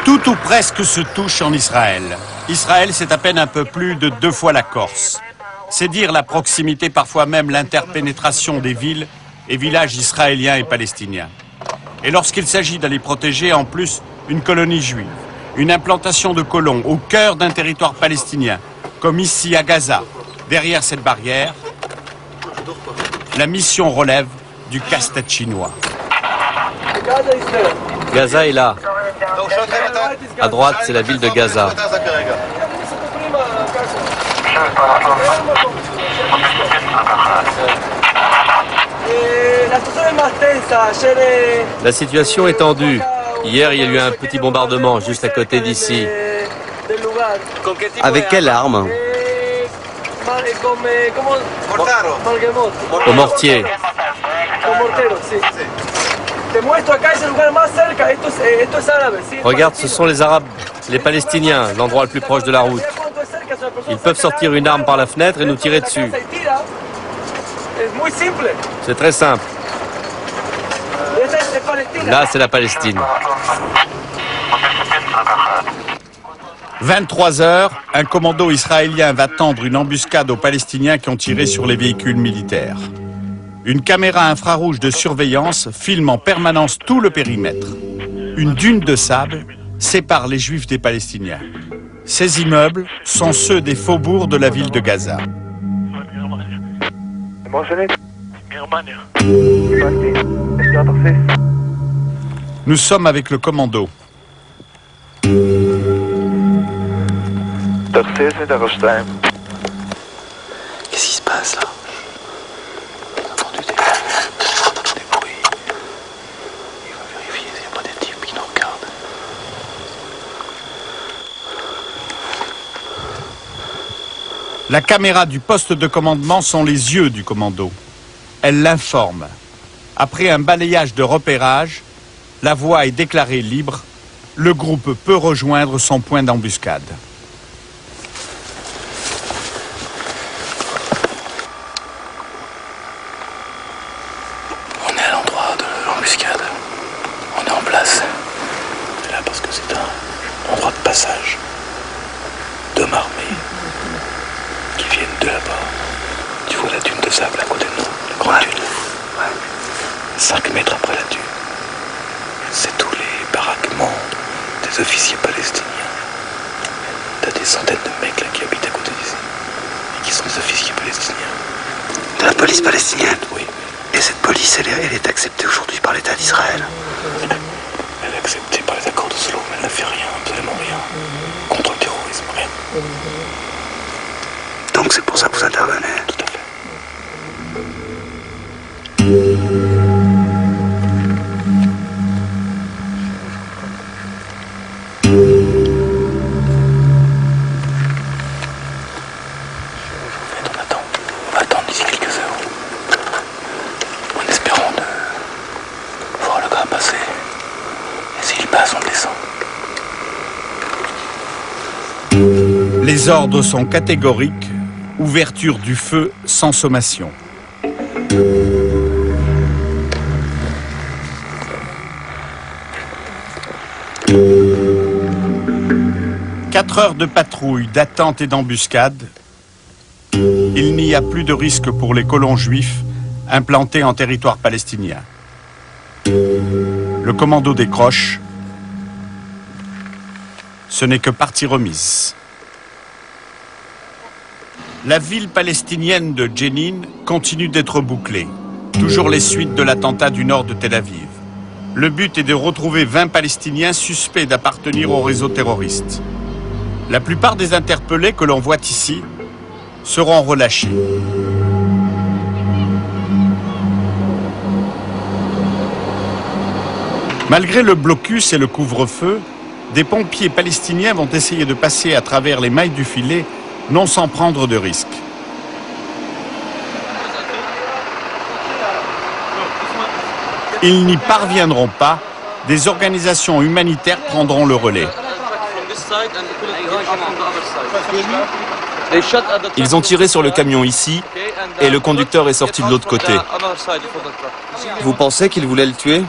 Tout ou presque se touche en Israël. Israël, c'est à peine un peu plus de 2 fois la Corse. C'est dire la proximité, parfois même l'interpénétration des villes et villages israéliens et palestiniens. Et lorsqu'il s'agit d'aller protéger, en plus, une colonie juive, une implantation de colons au cœur d'un territoire palestinien, comme ici à Gaza, derrière cette barrière, la mission relève du casse-tête chinois. Gaza est là. À droite, c'est la ville de Gaza. La situation est tendue. Hier, il y a eu un petit bombardement juste à côté d'ici. Avec quelle arme? Au mortier. Regarde, ce sont les Arabes, les Palestiniens, l'endroit le plus proche de la route. Ils peuvent sortir une arme par la fenêtre et nous tirer dessus. C'est très simple. Là, c'est la Palestine. 23 heures, un commando israélien va tendre une embuscade aux Palestiniens qui ont tiré sur les véhicules militaires. Une caméra infrarouge de surveillance filme en permanence tout le périmètre. Une dune de sable sépare les Juifs des Palestiniens. Ces immeubles sont ceux des faubourgs de la ville de Gaza. Nous sommes avec le commando. Qu'est-ce qui se passe là? On a entendu des bruits. Il va vérifier s'il n'y a pas des types qui nous regardent. La caméra du poste de commandement sont les yeux du commando. Elle l'informe. Après un balayage de repérage, la voie est déclarée libre. Le groupe peut rejoindre son point d'embuscade. On est à l'endroit de l'embuscade. On est en place. C'est là parce que c'est un endroit de passage d'hommes armés qui viennent de là-bas. Tu vois la dune de sable à côté de nous, la grande dune. 5 mètres après la dune, c'est tous les baraquements des officiers palestiniens. T'as des centaines de mecs là qui habitent à côté d'ici et qui sont des officiers palestiniens. De la police palestinienne? Oui. Et cette police, elle est acceptée aujourd'hui par l'État d'Israël? Elle est acceptée par les accords d'Oslo, mais elle ne fait rien, absolument rien. Contre le terrorisme, rien. Donc c'est pour ça que vous intervenez? Tout à fait. On va attendre d'ici quelques heures. En espérant de voir le gars passer. Et s'il passe, on descend. Les ordres sont catégoriques. Ouverture du feu sans sommation. Quatre heures de patrouille, d'attente et d'embuscade. Il n'y a plus de risque pour les colons juifs implantés en territoire palestinien. Le commando décroche. Ce n'est que partie remise. La ville palestinienne de Jenin continue d'être bouclée. Toujours les suites de l'attentat du nord de Tel Aviv. Le but est de retrouver 20 Palestiniens suspects d'appartenir au réseau terroriste. La plupart des interpellés que l'on voit ici seront relâchés. Malgré le blocus et le couvre-feu, des pompiers palestiniens vont essayer de passer à travers les mailles du filet, non sans prendre de risques. Ils n'y parviendront pas. Des organisations humanitaires prendront le relais. Ils ont tiré sur le camion ici et le conducteur est sorti de l'autre côté. Vous pensez qu'ils voulaient le tuer?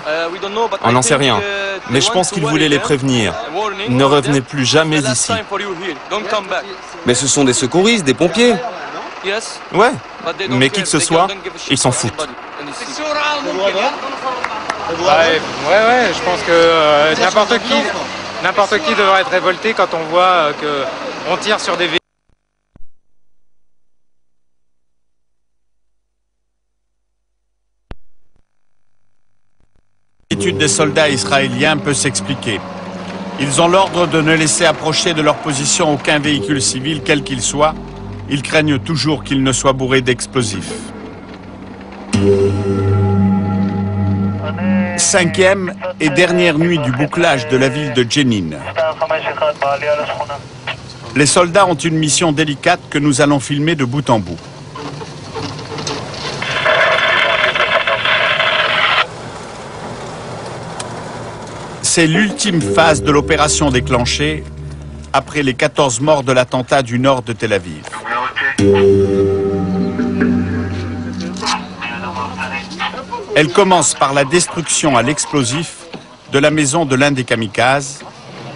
On n'en sait rien, mais je pense qu'ils voulaient les prévenir. Ne revenez plus jamais ici. Mais ce sont des secouristes, des pompiers. Ouais, mais qui que ce soit, ils s'en foutent. Ouais, je pense que n'importe qui devrait être révolté quand on voit qu'on tire sur des véhicules. L'attitude des soldats israéliens peut s'expliquer. Ils ont l'ordre de ne laisser approcher de leur position aucun véhicule civil, quel qu'il soit. Ils craignent toujours qu'il ne soit bourré d'explosifs. 5e et dernière nuit du bouclage de la ville de Jenin. Les soldats ont une mission délicate que nous allons filmer de bout en bout. C'est l'ultime phase de l'opération déclenchée après les 14 morts de l'attentat du nord de Tel Aviv. Elle commence par la destruction à l'explosif de la maison de l'un des kamikazes.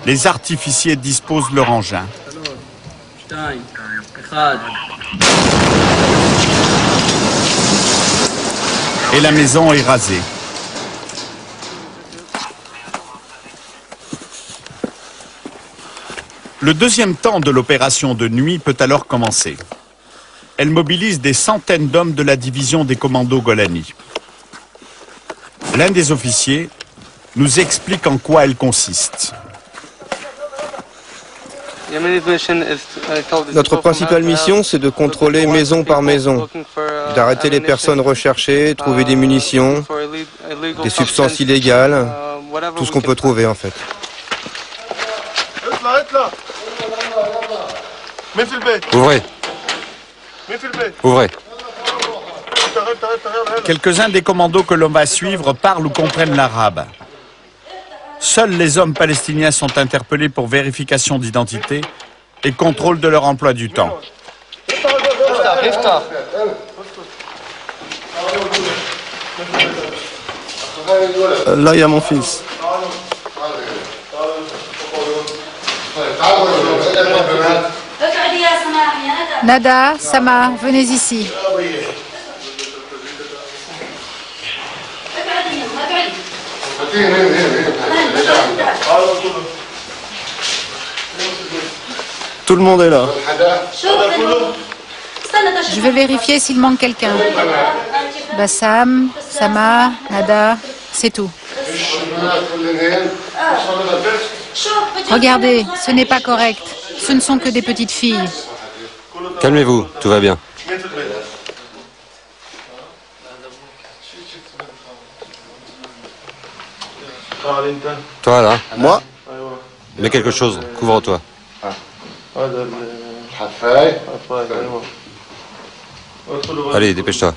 Les artificiers disposent leur engin. Et la maison est rasée. Le deuxième temps de l'opération de nuit peut alors commencer. Elle mobilise des centaines d'hommes de la division des commandos Golani. L'un des officiers nous explique en quoi elle consiste. Notre principale mission, c'est de contrôler maison par maison, d'arrêter les personnes recherchées, trouver des munitions, des substances illégales, tout ce qu'on peut trouver en fait. Ouvrez. Ouvrez. Quelques-uns des commandos que l'on va suivre parlent ou comprennent l'arabe. Seuls les hommes palestiniens sont interpellés pour vérification d'identité et contrôle de leur emploi du temps. Là, il y a mon fils. Nada, Sama, venez ici. Tout le monde est là. Je vais vérifier s'il manque quelqu'un. Bassam, Sama, Nada, c'est tout. Regardez, ce n'est pas correct. Ce ne sont que des petites filles. Calmez-vous, tout va bien. Toi là, Moi, mets quelque chose, couvre-toi. Allez, dépêche-toi.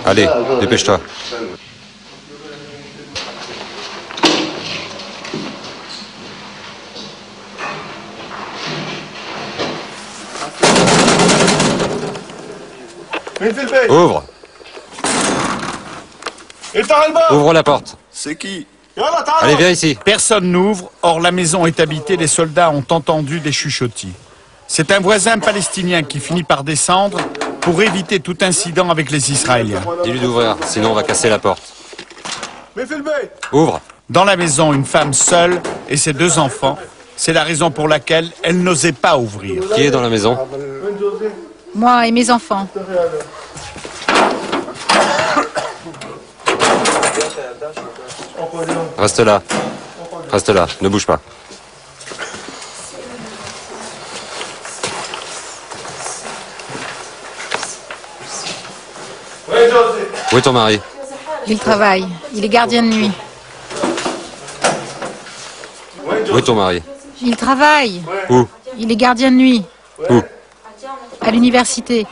Allez, dépêche-toi. Ouvre. Ouvre la porte. c'est qui? Allez, viens ici. Personne n'ouvre, or la maison est habitée, les soldats ont entendu des chuchotis. C'est un voisin palestinien qui finit par descendre pour éviter tout incident avec les Israéliens. Dis-lui d'ouvrir, sinon on va casser la porte. Ouvre. Dans la maison, une femme seule et ses 2 enfants. C'est la raison pour laquelle elle n'osait pas ouvrir. Qui est dans la maison? Moi et mes enfants. Reste là. Reste là, ne bouge pas. Où est ton mari? Il travaille. Il est gardien de nuit. Où est ton mari? Il travaille. Où? Il est gardien de nuit. Où? À l'université.